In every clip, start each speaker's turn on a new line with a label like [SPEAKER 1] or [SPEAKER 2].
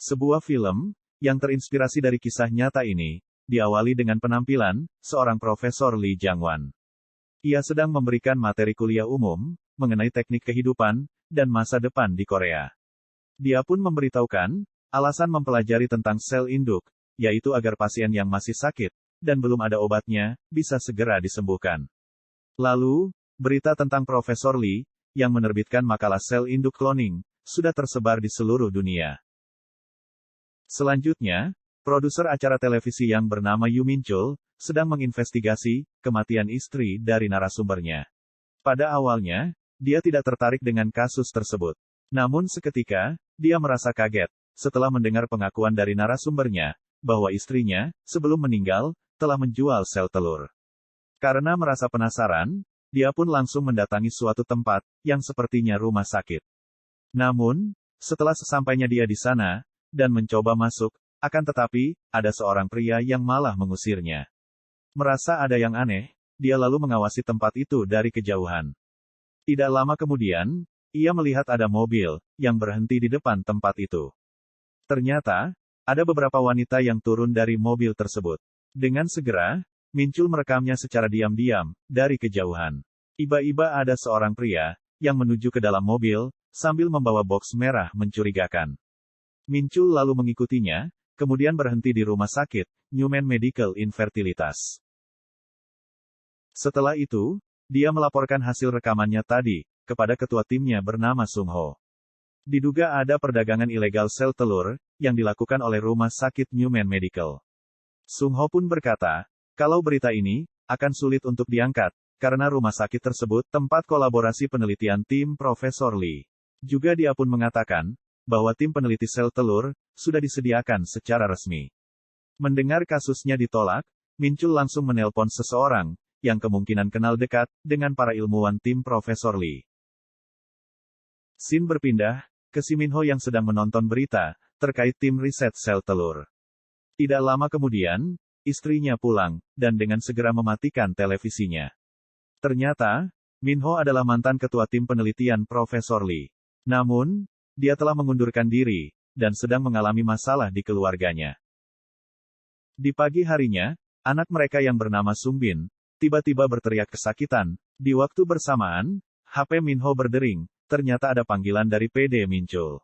[SPEAKER 1] Sebuah film, yang terinspirasi dari kisah nyata ini, diawali dengan penampilan, seorang Profesor Lee Jangwan. Ia sedang memberikan materi kuliah umum, mengenai teknik kehidupan, dan masa depan di Korea. Dia pun memberitahukan, alasan mempelajari tentang sel induk, yaitu agar pasien yang masih sakit, dan belum ada obatnya, bisa segera disembuhkan. Lalu, berita tentang Profesor Lee, yang menerbitkan makalah sel induk cloning, sudah tersebar di seluruh dunia. Selanjutnya, produser acara televisi yang bernama Yu Min-chul, sedang menginvestigasi kematian istri dari narasumbernya. Pada awalnya, dia tidak tertarik dengan kasus tersebut. Namun seketika, dia merasa kaget, setelah mendengar pengakuan dari narasumbernya, bahwa istrinya, sebelum meninggal, telah menjual sel telur. Karena merasa penasaran, dia pun langsung mendatangi suatu tempat, yang sepertinya rumah sakit. Namun, setelah sesampainya dia di sana, dan mencoba masuk, akan tetapi, ada seorang pria yang malah mengusirnya. Merasa ada yang aneh, dia lalu mengawasi tempat itu dari kejauhan. Tidak lama kemudian, ia melihat ada mobil, yang berhenti di depan tempat itu. Ternyata, ada beberapa wanita yang turun dari mobil tersebut. Dengan segera, Min-chul merekamnya secara diam-diam, dari kejauhan. Tiba-tiba ada seorang pria, yang menuju ke dalam mobil, sambil membawa boks merah mencurigakan. Min-chul lalu mengikutinya, kemudian berhenti di rumah sakit, Newman Medical Infertilitas. Setelah itu, dia melaporkan hasil rekamannya tadi, kepada ketua timnya bernama Sung Ho. Diduga ada perdagangan ilegal sel telur, yang dilakukan oleh rumah sakit Newman Medical. Sung Ho pun berkata, kalau berita ini, akan sulit untuk diangkat, karena rumah sakit tersebut tempat kolaborasi penelitian tim Profesor Lee. Juga dia pun mengatakan, bahwa tim peneliti sel telur, sudah disediakan secara resmi. Mendengar kasusnya ditolak, Min-chul langsung menelpon seseorang, yang kemungkinan kenal dekat, dengan para ilmuwan tim Profesor Lee. Scene berpindah, ke Si Min-ho yang sedang menonton berita, terkait tim riset sel telur. Tidak lama kemudian, istrinya pulang, dan dengan segera mematikan televisinya. Ternyata, Min-ho adalah mantan ketua tim penelitian Profesor Lee. Namun, dia telah mengundurkan diri, dan sedang mengalami masalah di keluarganya. Di pagi harinya, anak mereka yang bernama Sung Bin, tiba-tiba berteriak kesakitan. Di waktu bersamaan, HP Min-ho berdering, ternyata ada panggilan dari PD Min-chul.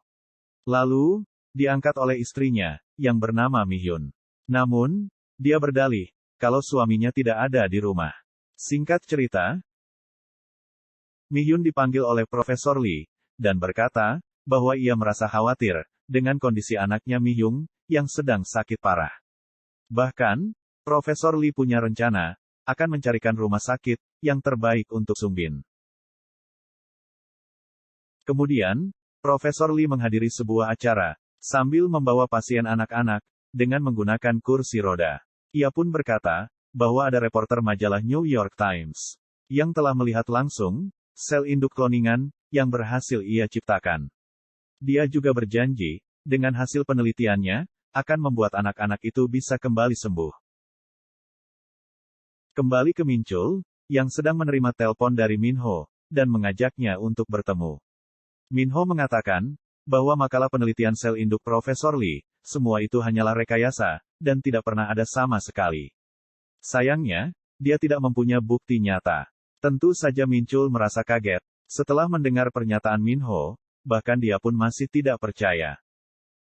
[SPEAKER 1] Lalu, diangkat oleh istrinya, yang bernama Mi-hyun. Namun, dia berdalih, kalau suaminya tidak ada di rumah. Singkat cerita, Mi-hyun dipanggil oleh Profesor Lee, dan berkata, bahwa ia merasa khawatir, dengan kondisi anaknya Mi-hyun, yang sedang sakit parah. Bahkan, Profesor Lee punya rencana, akan mencarikan rumah sakit, yang terbaik untuk Sung Bin. Kemudian, Profesor Lee menghadiri sebuah acara, sambil membawa pasien anak-anak, dengan menggunakan kursi roda. Ia pun berkata, bahwa ada reporter majalah New York Times, yang telah melihat langsung, sel induk kloningan, yang berhasil ia ciptakan. Dia juga berjanji, dengan hasil penelitiannya, akan membuat anak-anak itu bisa kembali sembuh. Kembali ke Min-chul, yang sedang menerima telepon dari Min-ho, dan mengajaknya untuk bertemu. Min-ho mengatakan, bahwa makalah penelitian sel induk Profesor Lee, semua itu hanyalah rekayasa, dan tidak pernah ada sama sekali. Sayangnya, dia tidak mempunyai bukti nyata. Tentu saja Min-chul merasa kaget, setelah mendengar pernyataan Min-ho, bahkan dia pun masih tidak percaya.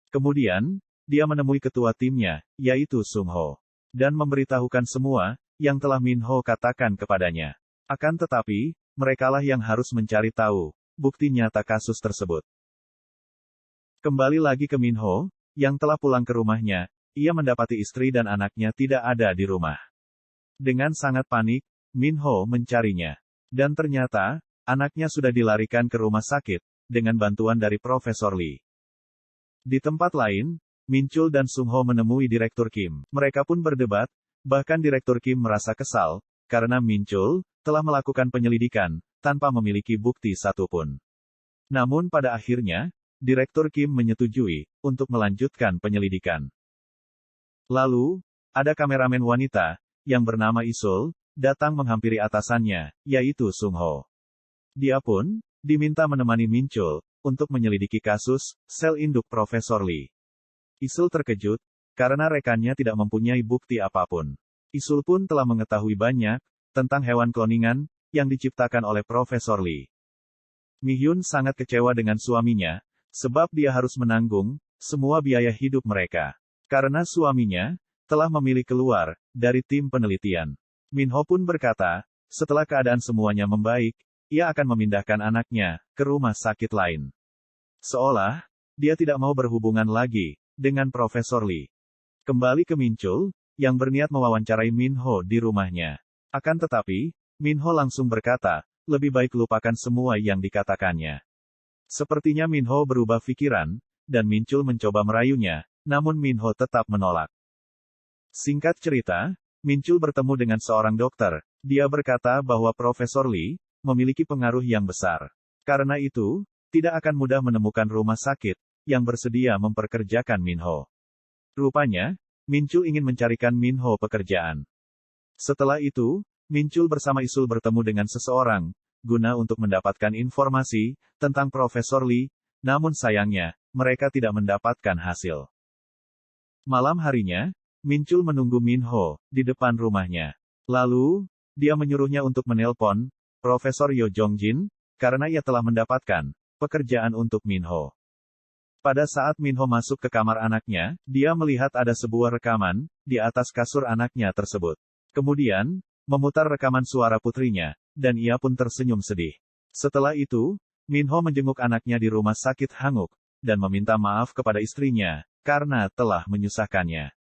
[SPEAKER 1] Kemudian, dia menemui ketua timnya, yaitu Sung Ho, dan memberitahukan semua, yang telah Min-ho katakan kepadanya. Akan tetapi, merekalah yang harus mencari tahu, bukti nyata kasus tersebut. Kembali lagi ke Min-ho, yang telah pulang ke rumahnya, ia mendapati istri dan anaknya tidak ada di rumah. Dengan sangat panik, Min-ho mencarinya. Dan ternyata, anaknya sudah dilarikan ke rumah sakit, dengan bantuan dari Profesor Lee. Di tempat lain, Min-chul dan Sung Ho menemui Direktur Kim. Mereka pun berdebat, bahkan Direktur Kim merasa kesal, karena Min-chul telah melakukan penyelidikan, tanpa memiliki bukti satupun. Namun pada akhirnya, Direktur Kim menyetujui, untuk melanjutkan penyelidikan. Lalu, ada kameramen wanita, yang bernama Isul, datang menghampiri atasannya, yaitu Sung Ho. Dia pun, diminta menemani Min-chul, untuk menyelidiki kasus, sel induk Profesor Lee. Isul terkejut, karena rekannya tidak mempunyai bukti apapun. Isul pun telah mengetahui banyak, tentang hewan kloningan, yang diciptakan oleh Profesor Lee. Mi-hyun sangat kecewa dengan suaminya, sebab dia harus menanggung, semua biaya hidup mereka. Karena suaminya, telah memilih keluar, dari tim penelitian. Min-ho pun berkata, setelah keadaan semuanya membaik, ia akan memindahkan anaknya, ke rumah sakit lain. Seolah, dia tidak mau berhubungan lagi, dengan Profesor Lee. Kembali ke Min-chul, yang berniat mewawancarai Min-ho di rumahnya. Akan tetapi, Min-ho langsung berkata, lebih baik lupakan semua yang dikatakannya. Sepertinya Min-ho berubah pikiran, dan Min-chul mencoba merayunya, namun Min-ho tetap menolak. Singkat cerita, Min-chul bertemu dengan seorang dokter. Dia berkata bahwa Profesor Lee memiliki pengaruh yang besar. Karena itu, tidak akan mudah menemukan rumah sakit yang bersedia memperkerjakan Min-ho. Rupanya, Min-chul ingin mencarikan Min-ho pekerjaan. Setelah itu, Min-chul bersama Isul bertemu dengan seseorang, guna untuk mendapatkan informasi tentang Profesor Lee, namun sayangnya, mereka tidak mendapatkan hasil. Malam harinya, Min-chul menunggu Min-ho di depan rumahnya. Lalu, dia menyuruhnya untuk menelpon Profesor Yo Jong-jin, karena ia telah mendapatkan pekerjaan untuk Min-ho. Pada saat Min-ho masuk ke kamar anaknya, dia melihat ada sebuah rekaman di atas kasur anaknya tersebut. Kemudian, memutar rekaman suara putrinya, dan ia pun tersenyum sedih. Setelah itu, Min-ho menjenguk anaknya di rumah sakit Hanguk, dan meminta maaf kepada istrinya, karena telah menyusahkannya.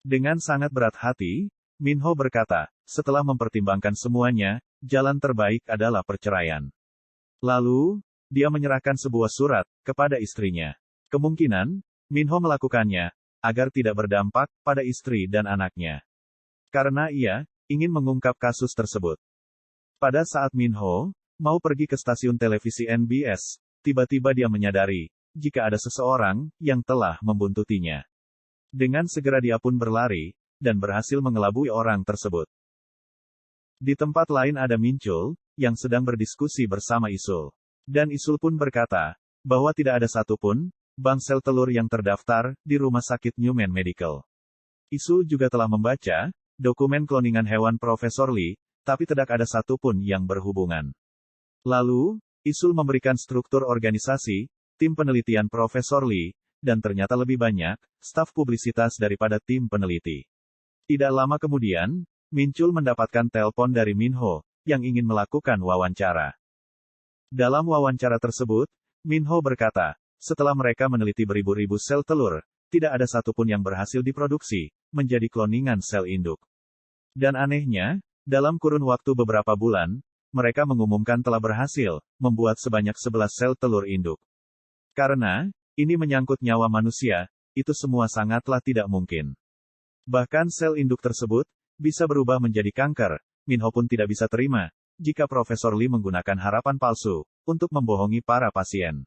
[SPEAKER 1] Dengan sangat berat hati, Min-ho berkata, setelah mempertimbangkan semuanya, jalan terbaik adalah perceraian. Lalu, dia menyerahkan sebuah surat kepada istrinya. Kemungkinan, Min-ho melakukannya, agar tidak berdampak pada istri dan anaknya. Karena ia ingin mengungkap kasus tersebut. Pada saat Min-ho mau pergi ke stasiun televisi NBS, tiba-tiba dia menyadari, jika ada seseorang yang telah membuntutinya. Dengan segera dia pun berlari, dan berhasil mengelabui orang tersebut. Di tempat lain ada Min-chul, yang sedang berdiskusi bersama Isul. Dan Isul pun berkata, bahwa tidak ada satupun bank sel telur yang terdaftar di rumah sakit Newman Medical. Isul juga telah membaca dokumen kloningan hewan Profesor Lee, tapi tidak ada satupun yang berhubungan. Lalu, Isul memberikan struktur organisasi tim penelitian Profesor Lee, dan ternyata lebih banyak staf publisitas daripada tim peneliti. Tidak lama kemudian, Min-chul mendapatkan telepon dari Min-ho yang ingin melakukan wawancara. Dalam wawancara tersebut, Min-ho berkata, setelah mereka meneliti beribu-ribu sel telur, tidak ada satupun yang berhasil diproduksi menjadi kloningan sel induk. Dan anehnya, dalam kurun waktu beberapa bulan, mereka mengumumkan telah berhasil membuat sebanyak 11 sel telur induk. Karena ini menyangkut nyawa manusia, itu semua sangatlah tidak mungkin. Bahkan sel induk tersebut bisa berubah menjadi kanker. Min-ho pun tidak bisa terima jika Profesor Lee menggunakan harapan palsu untuk membohongi para pasien.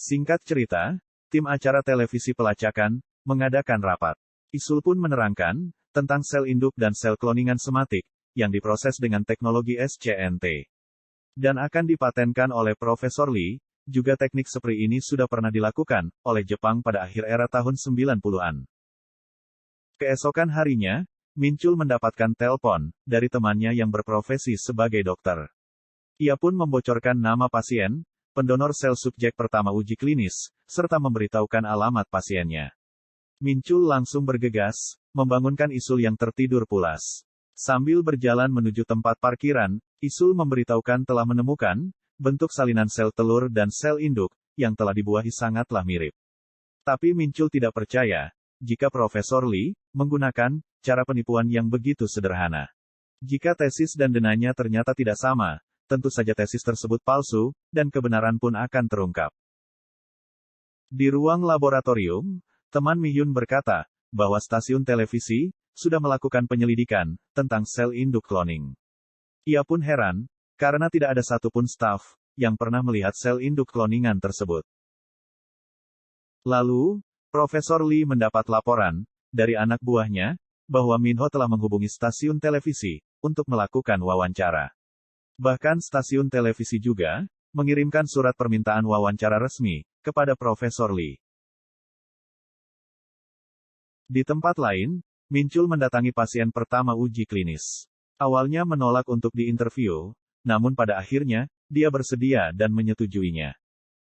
[SPEAKER 1] Singkat cerita, tim acara televisi pelacakan mengadakan rapat. Isul pun menerangkan tentang sel induk dan sel kloningan somatik yang diproses dengan teknologi SCNT dan akan dipatenkan oleh Profesor Lee. Juga teknik seperti ini sudah pernah dilakukan oleh Jepang pada akhir era tahun 90-an. Keesokan harinya, Min-chul mendapatkan telepon dari temannya yang berprofesi sebagai dokter. Ia pun membocorkan nama pasien pendonor sel subjek pertama uji klinis, serta memberitahukan alamat pasiennya. Min-chul langsung bergegas, membangunkan Isul yang tertidur pulas. Sambil berjalan menuju tempat parkiran, Isul memberitahukan telah menemukan bentuk salinan sel telur dan sel induk, yang telah dibuahi sangatlah mirip. Tapi Min-chul tidak percaya, jika Profesor Lee menggunakan cara penipuan yang begitu sederhana. Jika tesis dan denanya ternyata tidak sama, tentu saja tesis tersebut palsu, dan kebenaran pun akan terungkap. Di ruang laboratorium, teman Mi-hyun berkata, bahwa stasiun televisi sudah melakukan penyelidikan tentang sel induk cloning. Ia pun heran, karena tidak ada satupun staf yang pernah melihat sel induk kloningan tersebut. Lalu, Profesor Lee mendapat laporan dari anak buahnya, bahwa Min-ho telah menghubungi stasiun televisi untuk melakukan wawancara. Bahkan stasiun televisi juga mengirimkan surat permintaan wawancara resmi kepada Profesor Lee. Di tempat lain, Minchul mendatangi pasien pertama uji klinis. Awalnya menolak untuk diinterview, namun pada akhirnya, dia bersedia dan menyetujuinya.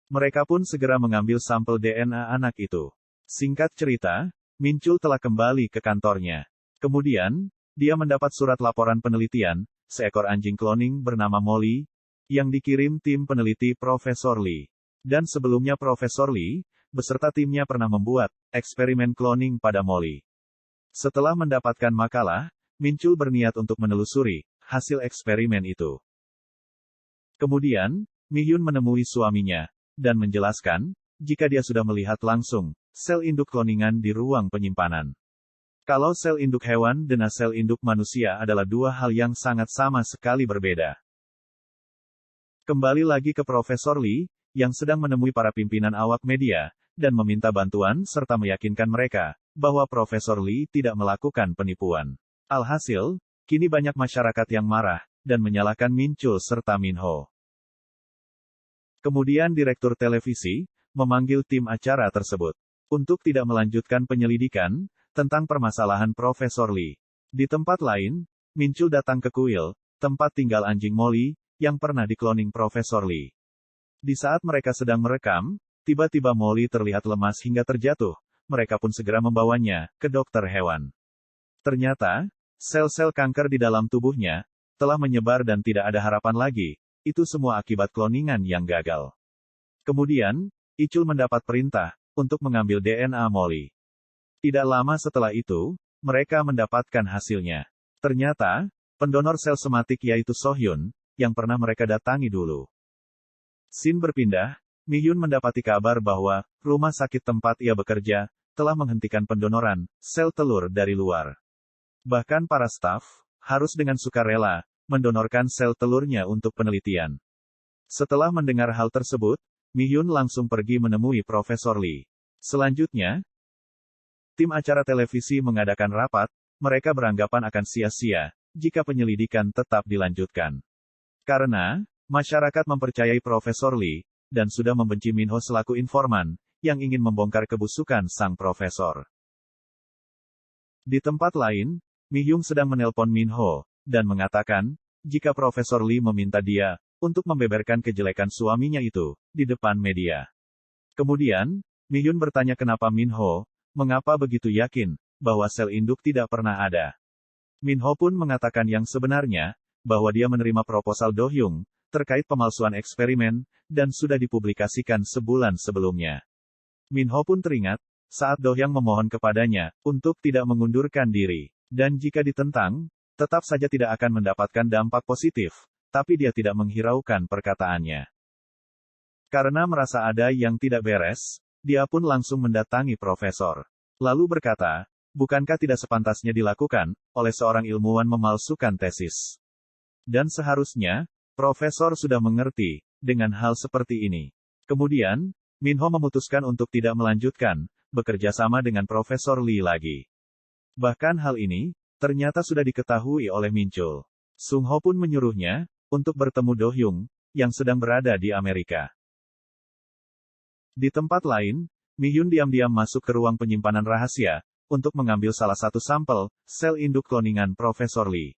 [SPEAKER 1] Mereka pun segera mengambil sampel DNA anak itu. Singkat cerita, Minchul telah kembali ke kantornya. Kemudian, dia mendapat surat laporan penelitian, seekor anjing cloning bernama Molly, yang dikirim tim peneliti Profesor Lee. Dan sebelumnya Profesor Lee, beserta timnya pernah membuat eksperimen cloning pada Molly. Setelah mendapatkan makalah, Minchul berniat untuk menelusuri hasil eksperimen itu. Kemudian, Mi-hyun menemui suaminya, dan menjelaskan, jika dia sudah melihat langsung sel induk kloningan di ruang penyimpanan. Kalau sel induk hewan dan sel induk manusia adalah dua hal yang sangat sama sekali berbeda. Kembali lagi ke Profesor Lee, yang sedang menemui para pimpinan awak media, dan meminta bantuan serta meyakinkan mereka, bahwa Profesor Lee tidak melakukan penipuan. Alhasil, kini banyak masyarakat yang marah, dan menyalahkan Minchul serta Minho. Kemudian Direktur Televisi, memanggil tim acara tersebut, untuk tidak melanjutkan penyelidikan, tentang permasalahan Profesor Lee. Di tempat lain, Minchul datang ke kuil, tempat tinggal anjing Molly, yang pernah dikloning Profesor Lee. Di saat mereka sedang merekam, tiba-tiba Molly terlihat lemas hingga terjatuh, mereka pun segera membawanya ke dokter hewan. Ternyata, sel-sel kanker di dalam tubuhnya telah menyebar dan tidak ada harapan lagi. Itu semua akibat kloningan yang gagal. Kemudian, Ichul mendapat perintah untuk mengambil DNA Molly. Tidak lama setelah itu, mereka mendapatkan hasilnya. Ternyata, pendonor sel somatik yaitu Sohyun, yang pernah mereka datangi dulu. Scene berpindah, Mi-hyun mendapati kabar bahwa rumah sakit tempat ia bekerja telah menghentikan pendonoran sel telur dari luar. Bahkan para staf harus dengan sukarela mendonorkan sel telurnya untuk penelitian. Setelah mendengar hal tersebut, Mi-hyun langsung pergi menemui Profesor Lee. Selanjutnya, tim acara televisi mengadakan rapat, mereka beranggapan akan sia-sia jika penyelidikan tetap dilanjutkan. Karena masyarakat mempercayai Profesor Lee, dan sudah membenci Minho selaku informan, yang ingin membongkar kebusukan sang profesor. Di tempat lain, Mi-hyung sedang menelpon Minho, dan mengatakan, jika Profesor Lee meminta dia, untuk membeberkan kejelekan suaminya itu, di depan media. Kemudian, Mi-hyun bertanya kenapa Minho, mengapa begitu yakin, bahwa sel induk tidak pernah ada. Minho pun mengatakan yang sebenarnya, bahwa dia menerima proposal Do-hyung, terkait pemalsuan eksperimen, dan sudah dipublikasikan sebulan sebelumnya. Minho pun teringat, saat Do-hyung memohon kepadanya, untuk tidak mengundurkan diri, dan jika ditentang, tetap saja tidak akan mendapatkan dampak positif, tapi dia tidak menghiraukan perkataannya. Karena merasa ada yang tidak beres, dia pun langsung mendatangi profesor. Lalu berkata, bukankah tidak sepantasnya dilakukan, oleh seorang ilmuwan memalsukan tesis? Dan seharusnya, profesor sudah mengerti, dengan hal seperti ini. Kemudian, Minho memutuskan untuk tidak melanjutkan, bekerja sama dengan Profesor Lee lagi. Bahkan hal ini, ternyata sudah diketahui oleh Minchul. Sung-ho pun menyuruhnya, untuk bertemu Do-hyung, yang sedang berada di Amerika. Di tempat lain, Mi-hyun diam-diam masuk ke ruang penyimpanan rahasia, untuk mengambil salah satu sampel, sel induk kloningan Profesor Lee.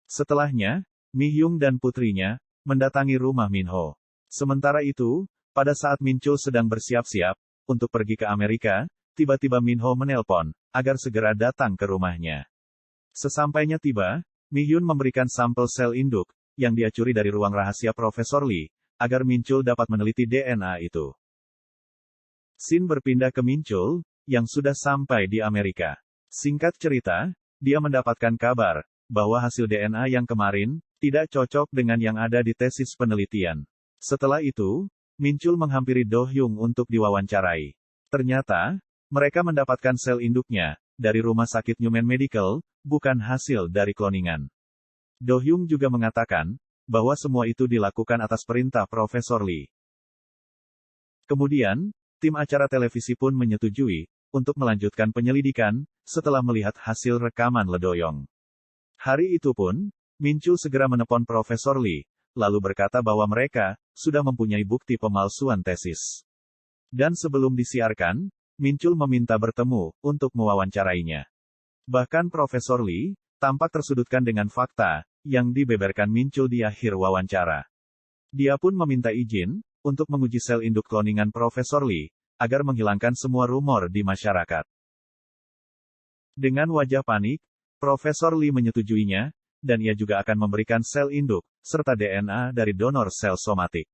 [SPEAKER 1] Setelahnya, Mi-hyung dan putrinya, mendatangi rumah Minho. Sementara itu, pada saat Minchul sedang bersiap-siap, untuk pergi ke Amerika, tiba-tiba Minho menelpon, agar segera datang ke rumahnya. Sesampainya tiba, Mi-hyun memberikan sampel sel induk, yang dia curi dari ruang rahasia Profesor Lee, agar Minchul dapat meneliti DNA itu. Scene berpindah ke Minchul, yang sudah sampai di Amerika. Singkat cerita, dia mendapatkan kabar, bahwa hasil DNA yang kemarin, tidak cocok dengan yang ada di tesis penelitian. Setelah itu, Minchul menghampiri Do-hyung untuk diwawancarai. Ternyata, mereka mendapatkan sel induknya, dari rumah sakit Newman Medical, bukan hasil dari kloningan. Do-hyung juga mengatakan, bahwa semua itu dilakukan atas perintah Profesor Lee. Kemudian, tim acara televisi pun menyetujui, untuk melanjutkan penyelidikan, setelah melihat hasil rekaman Ledoyong. Hari itu pun, Minchul segera menelpon Profesor Lee, lalu berkata bahwa mereka sudah mempunyai bukti pemalsuan tesis. Dan sebelum disiarkan, Min-chul meminta bertemu untuk mewawancarainya. Bahkan Profesor Lee tampak tersudutkan dengan fakta yang dibeberkan Min-chul di akhir wawancara. Dia pun meminta izin untuk menguji sel induk kloningan Profesor Lee agar menghilangkan semua rumor di masyarakat. Dengan wajah panik, Profesor Lee menyetujuinya, dan ia juga akan memberikan sel induk serta DNA dari donor sel somatik.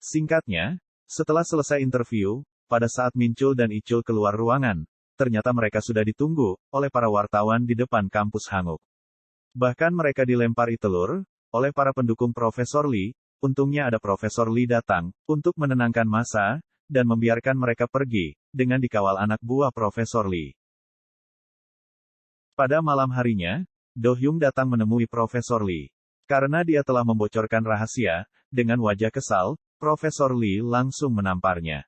[SPEAKER 1] Singkatnya, setelah selesai interview, pada saat Min-chul dan I-chul keluar ruangan, ternyata mereka sudah ditunggu oleh para wartawan di depan kampus Hanguk. Bahkan mereka dilempari telur oleh para pendukung Profesor Lee. Untungnya ada Profesor Lee datang untuk menenangkan massa dan membiarkan mereka pergi dengan dikawal anak buah Profesor Lee. Pada malam harinya, Do Hyung datang menemui Profesor Lee. Karena dia telah membocorkan rahasia, dengan wajah kesal, Profesor Lee langsung menamparnya.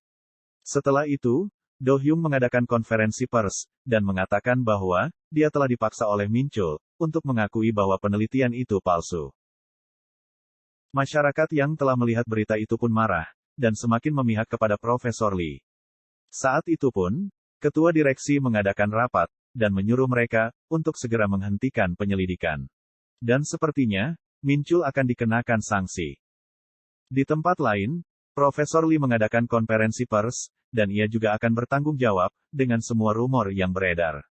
[SPEAKER 1] Setelah itu, Do Hyung mengadakan konferensi pers, dan mengatakan bahwa dia telah dipaksa oleh Min-chul untuk mengakui bahwa penelitian itu palsu. Masyarakat yang telah melihat berita itu pun marah, dan semakin memihak kepada Profesor Lee. Saat itu pun, ketua direksi mengadakan rapat, dan menyuruh mereka untuk segera menghentikan penyelidikan. Dan sepertinya, Min-chul akan dikenakan sanksi. Di tempat lain, Profesor Lee mengadakan konferensi pers, dan ia juga akan bertanggung jawab dengan semua rumor yang beredar.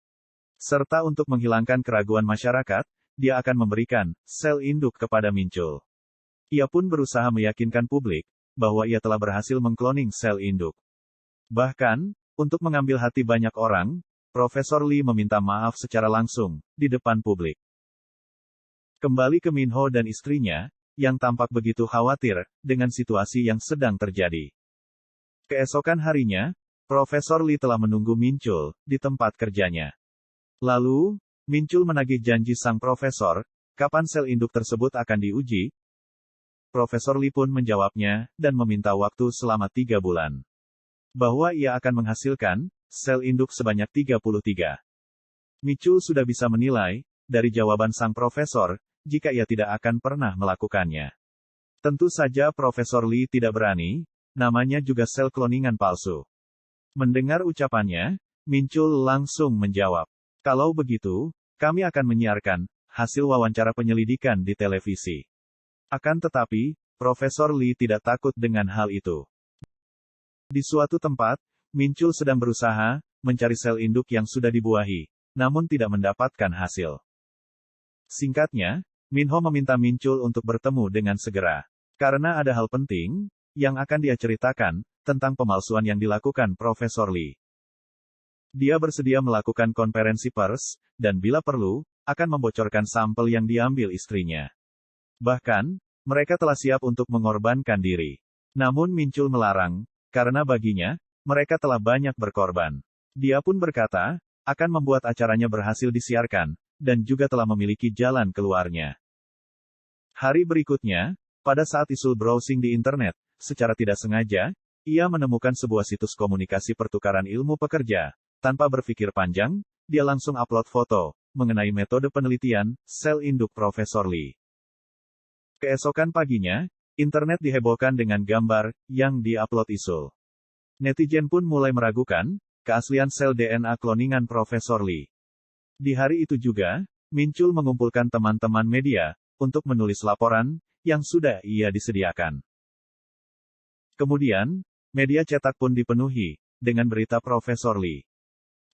[SPEAKER 1] Serta untuk menghilangkan keraguan masyarakat, dia akan memberikan sel induk kepada Min-chul. Ia pun berusaha meyakinkan publik bahwa ia telah berhasil mengkloning sel induk. Bahkan, untuk mengambil hati banyak orang, Profesor Lee meminta maaf secara langsung di depan publik. Kembali ke Min-ho dan istrinya, yang tampak begitu khawatir dengan situasi yang sedang terjadi. Keesokan harinya, Profesor Lee telah menunggu Min-chul di tempat kerjanya. Lalu, Min-chul menagih janji sang profesor, kapan sel induk tersebut akan diuji. Profesor Lee pun menjawabnya, dan meminta waktu selama 3 bulan. Bahwa ia akan menghasilkan sel induk sebanyak 33. Min-chul sudah bisa menilai, dari jawaban sang profesor, jika ia tidak akan pernah melakukannya. Tentu saja Profesor Lee tidak berani, namanya juga sel kloningan palsu. Mendengar ucapannya, Min-chul langsung menjawab, "Kalau begitu, kami akan menyiarkan hasil wawancara penyelidikan di televisi." Akan tetapi, Profesor Lee tidak takut dengan hal itu. Di suatu tempat, Min-chul sedang berusaha mencari sel induk yang sudah dibuahi, namun tidak mendapatkan hasil. Singkatnya, Min-ho meminta Min-chul untuk bertemu dengan segera. Karena ada hal penting yang akan dia ceritakan tentang pemalsuan yang dilakukan Profesor Lee. Dia bersedia melakukan konferensi pers, dan bila perlu, akan membocorkan sampel yang diambil istrinya. Bahkan, mereka telah siap untuk mengorbankan diri. Namun Min-chul melarang, karena baginya, mereka telah banyak berkorban. Dia pun berkata, akan membuat acaranya berhasil disiarkan, dan juga telah memiliki jalan keluarnya. Hari berikutnya, pada saat Isul browsing di internet, secara tidak sengaja, ia menemukan sebuah situs komunikasi pertukaran ilmu pekerja. Tanpa berpikir panjang, dia langsung upload foto mengenai metode penelitian sel induk Profesor Lee. Keesokan paginya, internet dihebohkan dengan gambar yang diupload Isul. Netizen pun mulai meragukan keaslian sel DNA kloningan Profesor Lee. Di hari itu juga, Min-chul mengumpulkan teman-teman media untuk menulis laporan yang sudah ia disediakan. Kemudian, media cetak pun dipenuhi dengan berita Profesor Lee.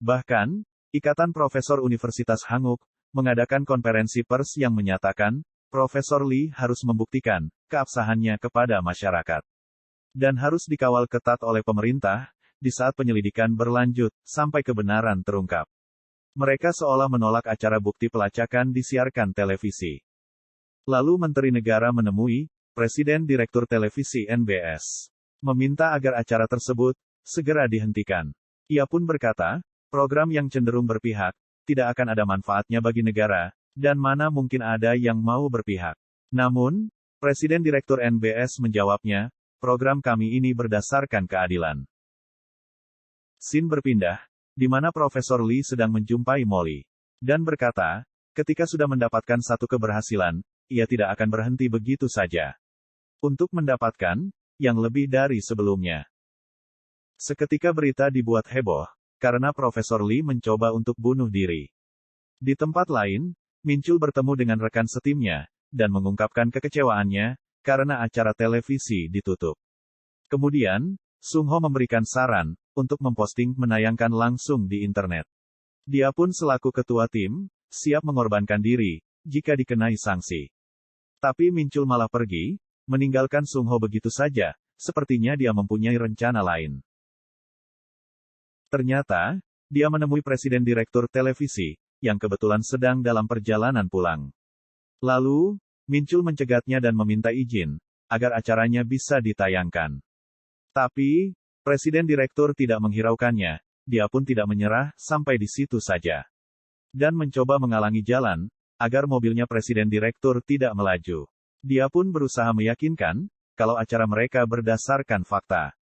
[SPEAKER 1] Bahkan, Ikatan Profesor Universitas Hanguk mengadakan konferensi pers yang menyatakan Profesor Lee harus membuktikan keabsahannya kepada masyarakat. Dan harus dikawal ketat oleh pemerintah, di saat penyelidikan berlanjut, sampai kebenaran terungkap. Mereka seolah menolak acara bukti pelacakan disiarkan televisi. Lalu Menteri Negara menemui Presiden Direktur Televisi NBS. Meminta agar acara tersebut segera dihentikan. Ia pun berkata, program yang cenderung berpihak, tidak akan ada manfaatnya bagi negara, dan mana mungkin ada yang mau berpihak. Namun, Presiden Direktur NBS menjawabnya, program kami ini berdasarkan keadilan. Scene berpindah, di mana Profesor Lee sedang menjumpai Molly. Dan berkata, ketika sudah mendapatkan satu keberhasilan, ia tidak akan berhenti begitu saja. Untuk mendapatkan yang lebih dari sebelumnya. Seketika berita dibuat heboh, karena Profesor Lee mencoba untuk bunuh diri. Di tempat lain, Min Chul bertemu dengan rekan setimnya, dan mengungkapkan kekecewaannya, karena acara televisi ditutup. Kemudian, Sung Ho memberikan saran, untuk memposting menayangkan langsung di internet. Dia pun selaku ketua tim, siap mengorbankan diri, jika dikenai sanksi. Tapi Min Chul malah pergi, meninggalkan Sung Ho begitu saja, sepertinya dia mempunyai rencana lain. Ternyata, dia menemui presiden direktur televisi, yang kebetulan sedang dalam perjalanan pulang. Lalu, Min Chul mencegatnya dan meminta izin, agar acaranya bisa ditayangkan. Tapi, presiden direktur tidak menghiraukannya, dia pun tidak menyerah, sampai di situ saja. Dan mencoba menghalangi jalan, agar mobilnya presiden direktur tidak melaju. Dia pun berusaha meyakinkan, kalau acara mereka berdasarkan fakta.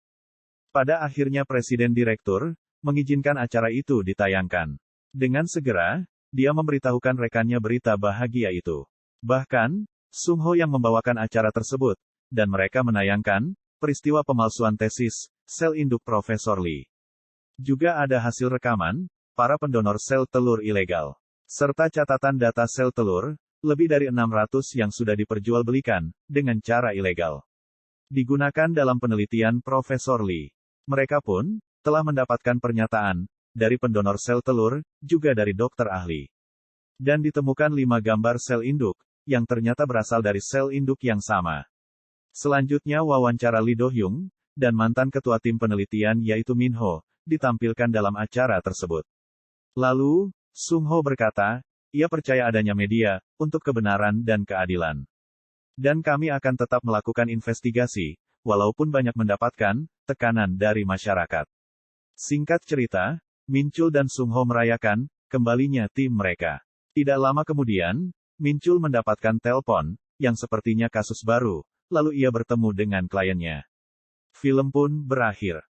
[SPEAKER 1] Pada akhirnya presiden direktur, mengizinkan acara itu ditayangkan. Dengan segera, dia memberitahukan rekannya berita bahagia itu. Bahkan, Sung Ho yang membawakan acara tersebut, dan mereka menayangkan, peristiwa pemalsuan tesis, sel induk Profesor Lee. Juga ada hasil rekaman, para pendonor sel telur ilegal. Serta catatan data sel telur, lebih dari 600 yang sudah diperjualbelikan, dengan cara ilegal. Digunakan dalam penelitian Profesor Lee. Mereka pun, telah mendapatkan pernyataan, dari pendonor sel telur, juga dari dokter ahli. Dan ditemukan 5 gambar sel induk, yang ternyata berasal dari sel induk yang sama. Selanjutnya wawancara Lee Do-hyung, dan mantan ketua tim penelitian yaitu Min Ho, ditampilkan dalam acara tersebut. Lalu, Sung Ho berkata, ia percaya adanya media, untuk kebenaran dan keadilan. Dan kami akan tetap melakukan investigasi, walaupun banyak mendapatkan tekanan dari masyarakat. Singkat cerita, Min Chul dan Sung Ho merayakan kembalinya tim mereka. Tidak lama kemudian, Min Chul mendapatkan telepon, yang sepertinya kasus baru, lalu ia bertemu dengan kliennya. Film pun berakhir.